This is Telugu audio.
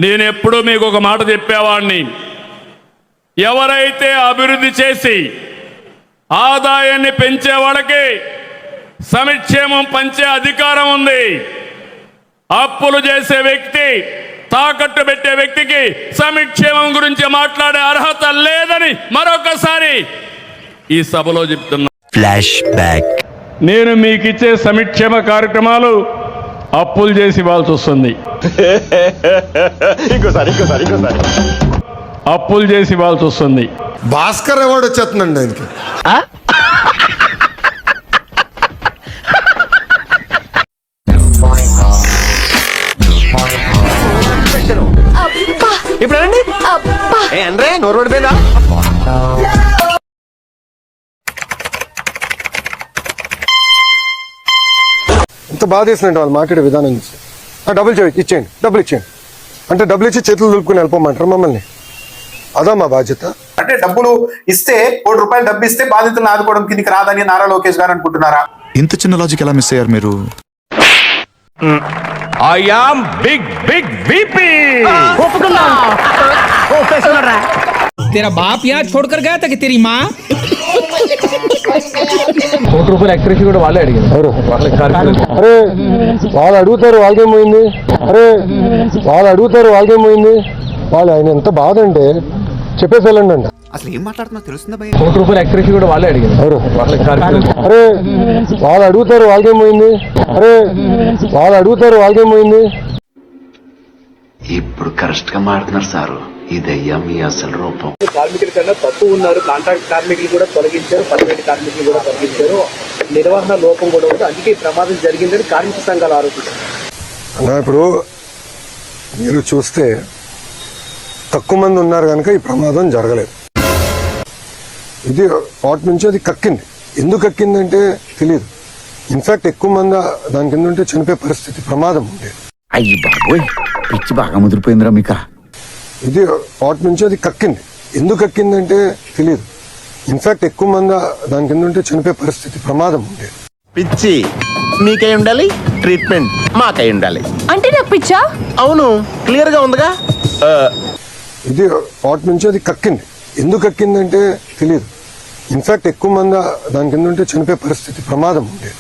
నేనెప్పుడూ మీకు ఒక మాట చెప్పేవాడిని, ఎవరైతే అభివృద్ధి చేసి ఆదాయాన్ని పెంచే వాళ్ళకి సంక్షేమం పంచే అధికారం ఉంది. అప్పులు చేసే వ్యక్తి, తాకట్టు పెట్టే వ్యక్తికి సంక్షేమం గురించి మాట్లాడే అర్హత లేదని మరొకసారి ఈ సభలో చెప్తున్నా. Flash back. నేను మీకు ఇచ్చే సంక్షేమ కార్యక్రమాలు అప్పులు చేసి ఇవ్వాల్సి వస్తుంది. ఇంకోసారి అప్పులు చేసి ఇవ్వాల్సి వస్తుంది. భాస్కర్ అవార్డు వచ్చేస్తుందండి ఆయనకి. ఇప్పుడు అంటే నోరు పడిపోయిందా? ఎంత బాధ వేసినట్టు వాళ్ళు మాట్లాడే విధానం చూసి. డబ్బులు ఇచ్చేయండి, డబ్బులు ఇచ్చేయండి అంటే డబ్బులు ఇచ్చి చేతులు దులుపుకుని వెళ్ళిపోమంటారు మమ్మల్ని. అదా మా బాధ్యత. అంటే డబ్బులు ఇస్తే ₹1 డబ్బు ఇస్తే బాధితులను ఆదుకోవడం కిందికి రాదని నారా లోకేష్ గారు అనుకుంటున్నారా? ఇంత చిన్న లాజిక్ ఎలా మిస్ అయ్యారు మీరు? I am big VP. तेरा बाप यहाँ छोड़कर गया था कि तेरी माँ? ₹1 ఎక్స్ట్రా కూడా వాళ్ళే అడిగారు. అరే వాళ్ళు అడుగుతారు వాళ్ళకేమైంది, వాళ్ళు ఆయన ఎంత బాధ అంటే చెప్పేసి వెళ్ళండి అంట. అసలు ఏం మాట్లాడుతున్నా తెలుస్తుందా? ₹1 ఎక్స్ట్రా కూడా వాళ్ళే అడిగారు. అరే వాళ్ళు అడుగుతారు వాళ్ళకేమైంది. ఇప్పుడు కరెక్ట్ గా మాట్లాడుతున్నారు సారు. ఇదయ్యా మీ అసలు రూపం. కార్మికుల కన్నా తక్కువ ఉన్నారు. కాంట్రాక్ట్ కార్మికులు కూడా తొలగించారు, పర్మనెంట్ కార్మికులు కూడా తొలగించారు. నిర్వహణ లోపం కూడా ఉంది. అందుకే ఈ ప్రమాదం జరిగిందని కార్మిక సంఘాలు ఆరోపిస్తారు. ఇప్పుడు మీరు చూస్తే తక్కువ మంది ఉన్నారు కనుక ఈ ప్రమాదం జరగలేదు. ఇది వాటి నుంచి అది కక్కింది. ఎందుకు కక్కిందంటే తెలియదు. ఇన్ఫాక్ట్ ఎక్కువ మంది దాని కింద ఉంటే చనిపోయే పరిస్థితి, ప్రమాదం ఉండేది. అయ్యి బాబోయ్, పిచ్చి బాగా ముదిరిపోయిందిరా మీక. ఇది వాటి నుంచి అది కక్కింది. ఎందుకు కక్కిందంటే తెలియదు. ఇన్ఫాక్ట్ ఎక్కువ మంది దాని కింద ఉంటే చనిపోయే పరిస్థితి, ప్రమాదం ఉండేది. పిచ్చి మీకై ఉండాలి, ట్రీట్మెంట్ మాకై ఉండాలి. అంటే నాకు పిచ్చా? అవును, క్లియర్ గా ఉందిగా. ఇది వాటి నుంచి అది కక్కింది. ఎందుకు కక్కిందంటే తెలియదు. ఇన్ఫాక్ట్ ఎక్కువ మంది దాని కింద ఉంటే చనిపోయే పరిస్థితి, ప్రమాదం ఉండేది.